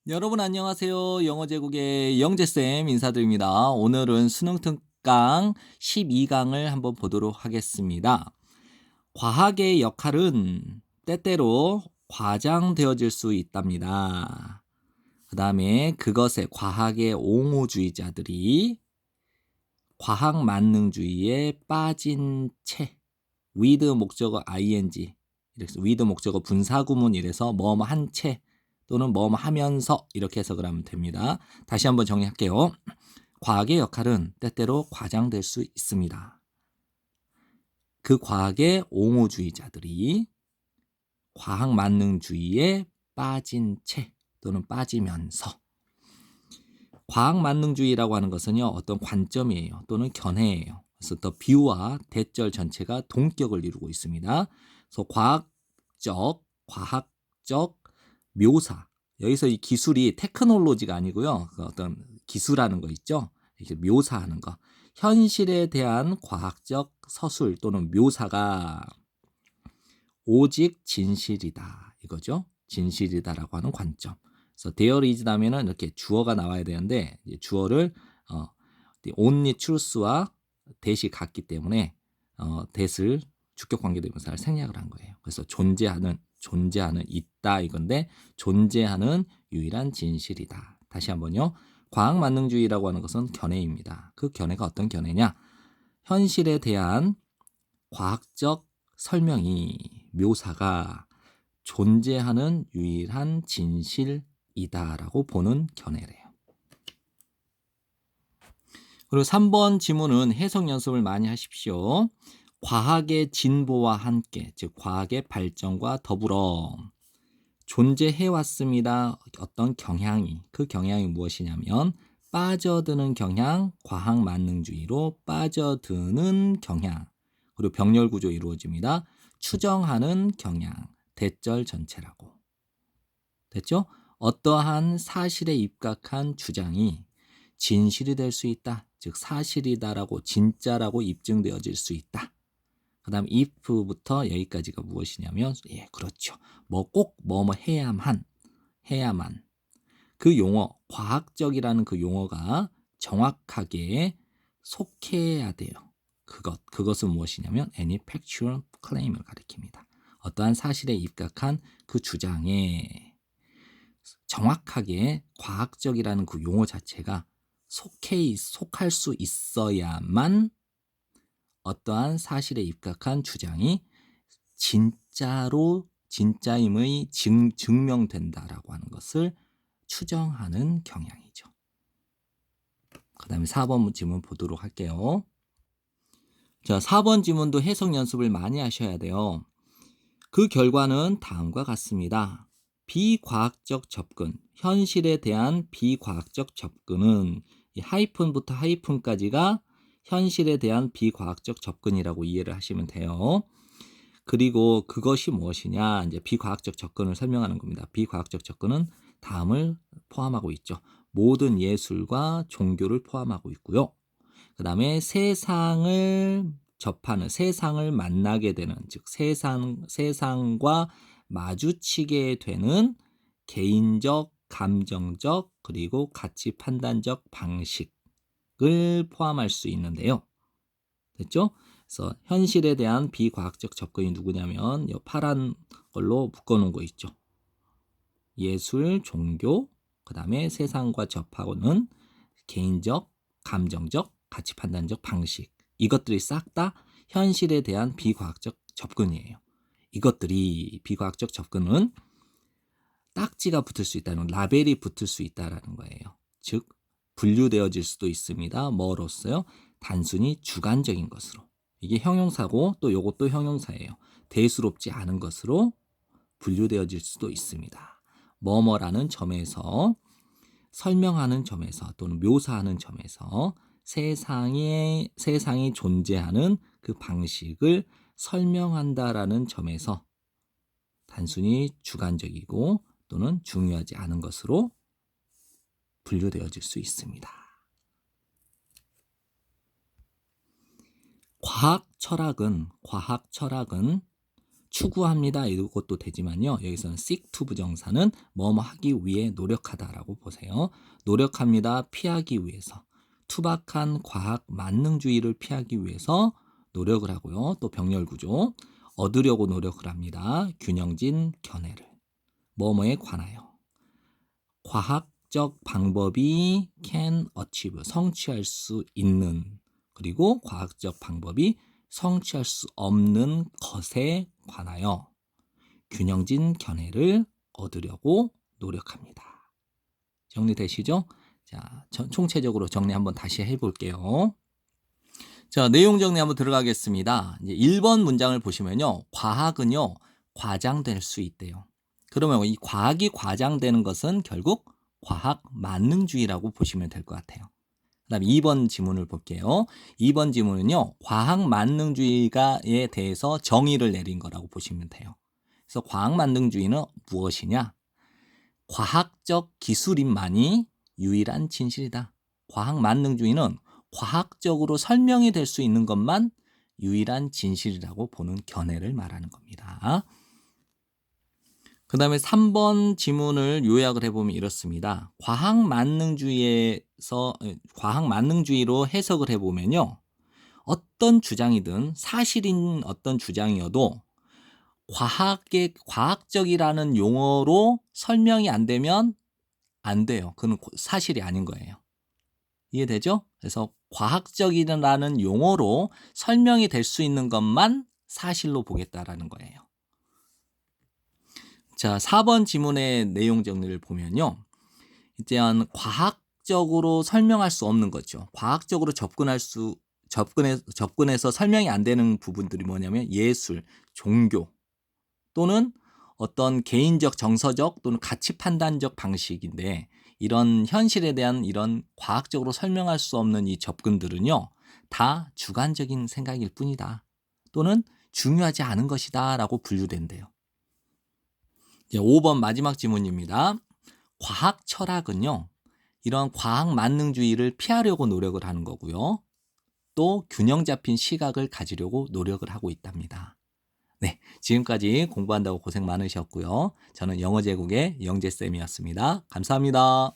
여러분 안녕하세요. 영어 제국의 영재쌤 인사드립니다. 오늘은 수능 특강 12강을 한번 보도록 하겠습니다. 과학의 역할은 때때로 과장되어질 수 있답니다. 그 다음에 그것에 과학의 옹호주의자들이 과학 만능주의에 빠진 채 with 목적어 ing 이렇게 with 목적어 분사구문 이래서 뭐뭐 한 채 또는 뭐뭐 하면서 이렇게 해석을 하면 됩니다. 다시 한번 정리할게요. 과학의 역할은 때때로 과장될 수 있습니다. 그 과학의 옹호주의자들이 과학 만능주의에 빠진 채 또는 빠지면서 과학 만능주의라고 하는 것은요 어떤 관점이에요 또는 견해예요. 그래서 the view와 대절 전체가 동격을 이루고 있습니다. 그래서 과학적 묘사 여기서 이 기술이 테크놀로지가 아니고요 그 어떤 기술하는 거 있죠. 이렇게 묘사하는 거 현실에 대한 과학적 서술 또는 묘사가 오직 진실이다 이거죠. 진실이다라고 하는 관점. 그래서 there is 다음에는 이렇게 주어가 나와야 되는데 이제 주어를 the only truth와 that이 같기 때문에 that을 주격 관계대명사를 생략을 한 거예요. 그래서 존재하는 있다 이건데 존재하는 유일한 진실이다. 다시 한번요. 과학 만능주의라고 하는 것은 견해입니다. 그 견해가 어떤 견해냐? 현실에 대한 과학적 설명이 묘사가 존재하는 유일한 진실이다라고 보는 견해래요. 그리고 3번 지문은 해석 연습을 많이 하십시오. 과학의 진보와 함께, 즉 과학의 발전과 더불어 존재해왔습니다. 어떤 경향이, 그 경향이 무엇이냐면 빠져드는 경향, 과학 만능주의로 빠져드는 경향, 그리고 병렬 구조 이루어집니다. 추정하는 경향, 대절 전체라고. 됐죠? 어떠한 사실에 입각한 주장이 진실이 될 수 있다. 즉 사실이다라고 진짜라고 입증되어질 수 있다. 그 다음 if부터 여기까지가 무엇이냐면 그렇죠. 뭐 꼭 뭐뭐 해야만 그 용어 과학적이라는 그 용어가 정확하게 속해야 돼요. 그것은 무엇이냐면 any factual claim을 가리킵니다. 어떠한 사실에 입각한 그 주장에 정확하게 과학적이라는 그 용어 자체가 속할 수 있어야만 어떠한 사실에 입각한 주장이 진짜임의 증명된다라고 하는 것을 추정하는 경향이죠. 그 다음에 4번 지문 보도록 할게요. 자, 4번 지문도 해석 연습을 많이 하셔야 돼요. 그 결과는 다음과 같습니다. 비과학적 접근, 현실에 대한 비과학적 접근은 이 하이픈부터 하이픈까지가 현실에 대한 비과학적 접근이라고 이해를 하시면 돼요. 그리고 그것이 무엇이냐, 이제 비과학적 접근을 설명하는 겁니다. 비과학적 접근은 다음을 포함하고 있죠. 모든 예술과 종교를 포함하고 있고요. 그 다음에 세상을 만나게 되는, 즉 세상과 마주치게 되는 개인적, 감정적, 그리고 가치 판단적 방식을 포함할 수 있는데요. 됐죠? 그래서 현실에 대한 비과학적 접근이 누구냐면 이 파란 걸로 묶어놓은 거 있죠. 예술, 종교, 그 다음에 세상과 접하고는 개인적, 감정적, 가치 판단적 방식 이것들이 싹 다 현실에 대한 비과학적 접근이에요. 이것들이 비과학적 접근은 딱지가 붙을 수 있다는 라벨이 붙을 수 있다는 거예요. 즉 분류되어질 수도 있습니다. 뭐로써요? 단순히 주관적인 것으로. 이게 형용사고 또 이것도 형용사예요. 대수롭지 않은 것으로 분류되어질 수도 있습니다. 뭐뭐라는 점에서 설명하는 점에서 또는 묘사하는 점에서 세상이 존재하는 그 방식을 설명한다라는 점에서 단순히 주관적이고 또는 중요하지 않은 것으로 분류되어질 수 있습니다. 과학 철학은 추구합니다. 이것도 되지만요. 여기서는 seek to 부정사는 뭐뭐 하기 위해 노력하다라고 보세요. 노력합니다. 피하기 위해서. 투박한 과학 만능주의를 피하기 위해서 노력을 하고요. 또 병렬 구조. 얻으려고 노력을 합니다. 균형진 견해를. 뭐뭐에 관하여. 과학적 방법이 can achieve, 성취할 수 있는, 그리고 과학적 방법이 성취할 수 없는 것에 관하여 균형진 견해를 얻으려고 노력합니다. 정리되시죠? 자, 총체적으로 정리 한번 다시 해볼게요. 자, 내용 정리 한번 들어가겠습니다. 이제 1번 문장을 보시면요. 과학은요, 과장될 수 있대요. 그러면 이 과학이 과장되는 것은 결국 과학 만능주의라고 보시면 될 것 같아요. 그 다음에 2번 지문을 볼게요. 2번 지문은요. 과학 만능주의에 대해서 정의를 내린 거라고 보시면 돼요. 그래서 과학 만능주의는 무엇이냐? 과학적 기술인만이 유일한 진실이다. 과학 만능주의는 과학적으로 설명이 될 수 있는 것만 유일한 진실이라고 보는 견해를 말하는 겁니다. 그 다음에 3번 지문을 요약을 해보면 이렇습니다. 과학 만능주의로 해석을 해보면요. 어떤 주장이든 사실인 어떤 주장이어도 과학적이라는 용어로 설명이 안 되면 안 돼요. 그건 사실이 아닌 거예요. 이해되죠? 그래서 과학적이라는 용어로 설명이 될 수 있는 것만 사실로 보겠다라는 거예요. 자, 4번 지문의 내용 정리를 보면요. 이제 과학적으로 설명할 수 없는 거죠. 과학적으로 접근해서 설명이 안 되는 부분들이 뭐냐면 예술, 종교 또는 어떤 개인적 정서적 또는 가치 판단적 방식인데 이런 현실에 대한 이런 과학적으로 설명할 수 없는 이 접근들은요. 다 주관적인 생각일 뿐이다. 또는 중요하지 않은 것이다 라고 분류된대요. 5번 마지막 지문입니다. 과학 철학은요. 이런 과학 만능주의를 피하려고 노력을 하는 거고요. 또 균형 잡힌 시각을 가지려고 노력을 하고 있답니다. 네, 지금까지 공부한다고 고생 많으셨고요. 저는 영어제국의 영재쌤이었습니다. 감사합니다.